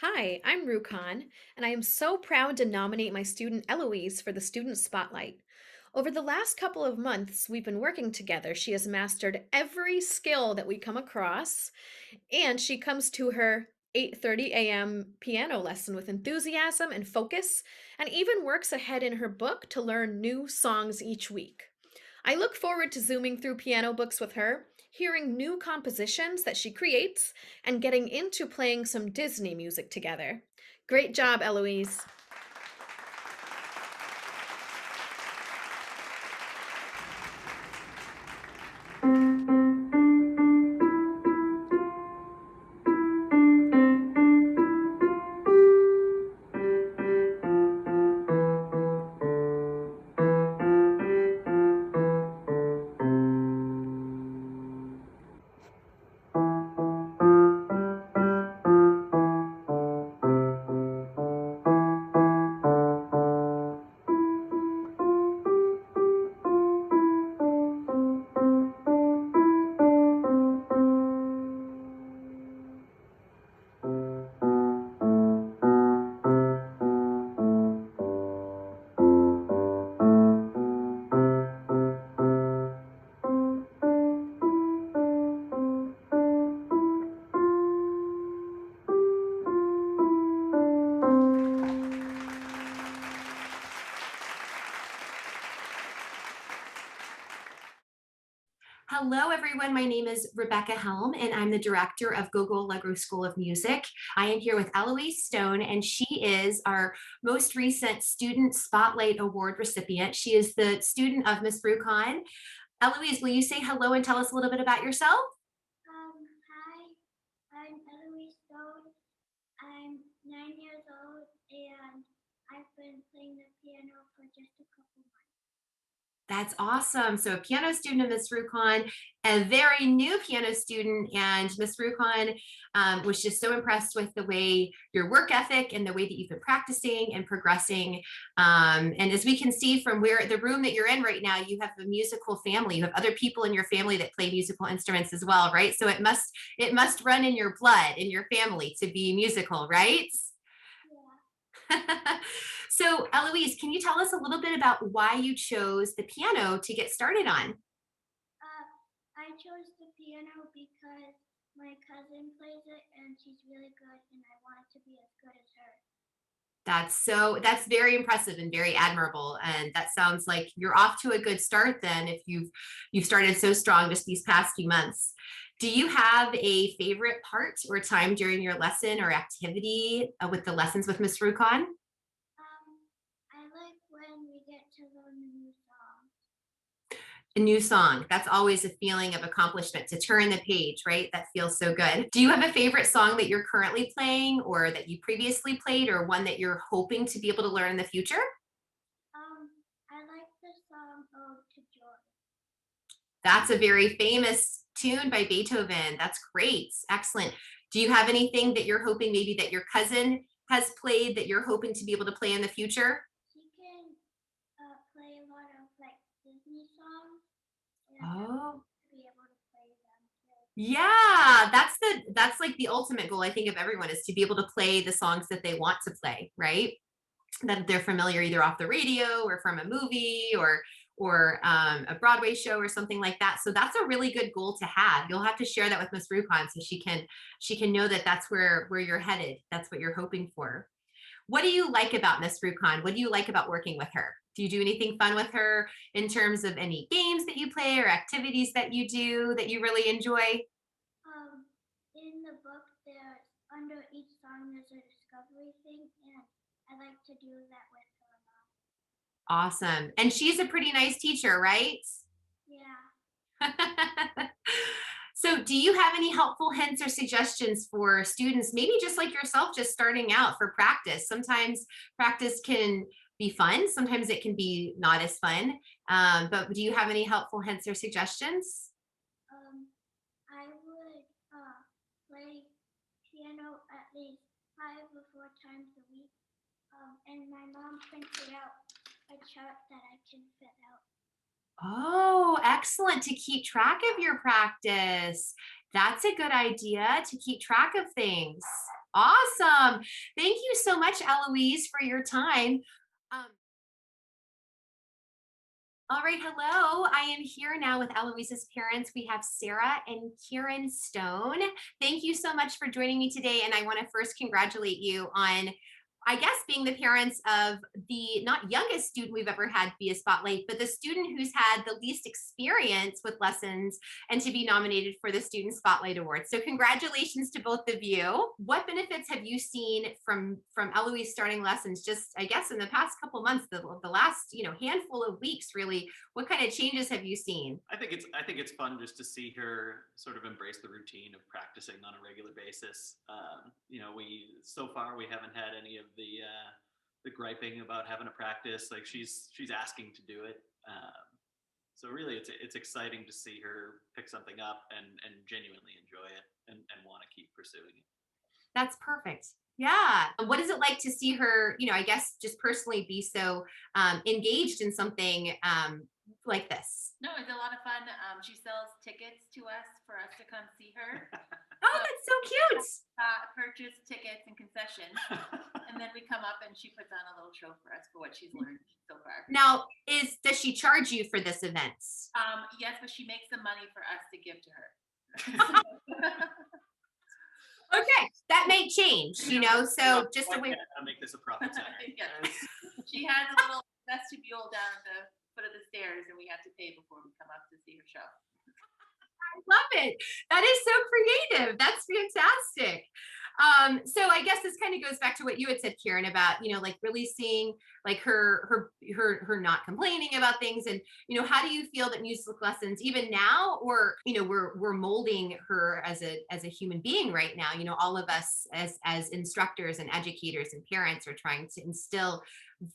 Hi, I'm Rukhan, and I am so proud to nominate my student Eloise for the Student Spotlight. Over the last couple of months we've been working together, she has mastered every skill that we come across, and she comes to her 8:30 a.m. piano lesson with enthusiasm and focus, and even works ahead in her book to learn new songs each week. I look forward to zooming through piano books with her, hearing new compositions that she creates, and getting into playing some Disney music together. Great job, Eloise. Hello, everyone. My name is Rebecca Helm, and I'm the director of Gogo Allegro School of Music. I am here with Eloise Stone, and she is our most recent Student Spotlight Award recipient. She is the student of Miss Brucon. Eloise, will you say hello and tell us a little bit about yourself? Hi, I'm Eloise Stone. I'm 9 years old and I've been playing the piano for just a couple months. That's awesome. So a piano student of Miss Rucon, a very new piano student, and Miss Rucon was just so impressed with the way your work ethic and the way that you've been practicing and progressing. And as we can see from where the room that you're in right now, you have a musical family. You have other people in your family that play musical instruments as well, right? So it must run in your blood, in your family to be musical, right? Yeah. So, Eloise, can you tell us a little bit about why you chose the piano to get started on? I chose the piano because my cousin plays it and she's really good and I wanted to be as good as her. That's very impressive and very admirable. And that sounds like you're off to a good start then if you've started so strong just these past few months. Do you have a favorite part or time during your lesson or activity with the lessons with Miss Rucon? I like when we get to learn a new song. A new song. That's always a feeling of accomplishment to turn the page, right? That feels so good. Do you have a favorite song that you're currently playing or that you previously played or one that you're hoping to be able to learn in the future? I like the song Ode to Joy. That's a very famous tune by Beethoven. That's great. Excellent. Do you have anything that you're hoping maybe that your cousin has played that you're hoping to be able to play in the future? She can play a lot of like Disney songs and I want Oh, to be able to play them too. yeah, that's like the ultimate goal I think of everyone is to be able to play the songs that they want to play, right? That they're familiar either off the radio or from a movie or a Broadway show or something like that. So that's a really good goal to have. You'll have to share that with Miss Rucon so she can know that that's where you're headed. That's what you're hoping for. What do you like about Miss Rucon? What do you like about working with her? Do you do anything fun with her in terms of any games that you play or activities that you do that you really enjoy? Um, in the book, there's under each song there's a discovery thing, and I like to do that with her mom. Awesome. And she's a pretty nice teacher, right? Yeah. So, do you have any helpful hints or suggestions for students, maybe just like yourself, just starting out for practice? Sometimes practice can be fun, sometimes it can be not as fun. But do you have any helpful hints or suggestions? I would play piano at least 5 or 4 times a week, and my mom printed out a chart that I can fill out. Oh, excellent to keep track of your practice. That's a good idea to keep track of things. Awesome. Thank you so much, Eloise, for your time. Um, all right, hello. I am here now with Eloise's parents. We have Sarah and Kieran Stone. Thank you so much for joining me today. And I want to first congratulate you on, I guess, being the parents of the not youngest student we've ever had be a spotlight, but the student who's had the least experience with lessons and to be nominated for the Student Spotlight Award. So congratulations to both of you. What benefits have you seen from Eloise starting lessons just, I guess, in the past couple months, the last, handful of weeks, really? What kind of changes have you seen? I think it's fun just to see her sort of embrace the routine of practicing on a regular basis. We so far we haven't had any of the griping about having to practice. Like she's asking to do it. So really, it's exciting to see her pick something up and genuinely enjoy it and want to keep pursuing it. That's perfect. Yeah. What is it like to see her, I guess just personally be so engaged in something like this? No, it's a lot of fun. She sells tickets to us for us to come see her. Oh, that's so cute. Purchase tickets and concessions, and then we come up and she puts on a little show for us for what she's learned so far. Now, does she charge you for this event? Yes, but she makes some money for us to give to her. Okay, that may change, so just a way. I'll make this a profit center. Yes. She has a little vestibule down at the foot of the stairs, and we have to pay before we come up to see her show. I love it. That is so creative. That's fantastic. So I guess this kind of goes back to what you had said, Kieran, about, like really seeing like her not complaining about things. And, how do you feel that music lessons, even now, or, we're molding her as a human being right now, all of us as instructors and educators and parents are trying to instill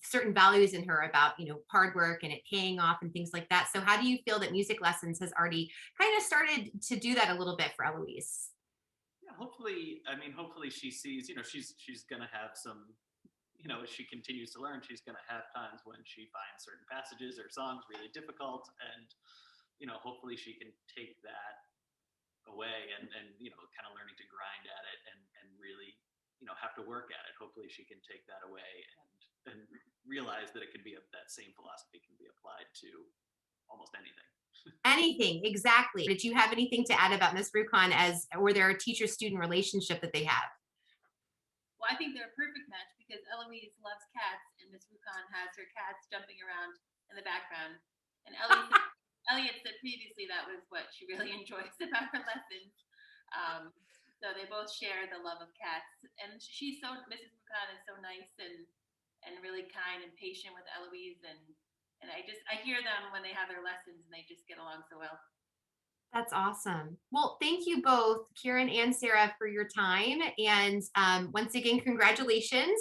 certain values in her about, hard work and it paying off and things like that. So how do you feel that music lessons has already kind of started to do that a little bit for Eloise? Yeah, hopefully she sees, she's gonna have some, as she continues to learn, she's gonna have times when she finds certain passages or songs really difficult, and hopefully she can take that away and kind of learning to grind at it and really have to work at it. Hopefully she can take that away and realize that it can be that same philosophy can be applied to almost anything. Anything, exactly. Did you have anything to add about Miss Rucon or their teacher-student relationship that they have? Well, I think they're a perfect match because Eloise loves cats and Miss Rucon has her cats jumping around in the background. And Elliot said previously that was what she really enjoys about her lessons. So they both share the love of cats. And Mrs. Rucon is so nice and really kind and patient with Eloise, and I hear them when they have their lessons and they just get along so well. That's awesome. Well, thank you both, Kieran and Sarah, for your time. And once again, congratulations.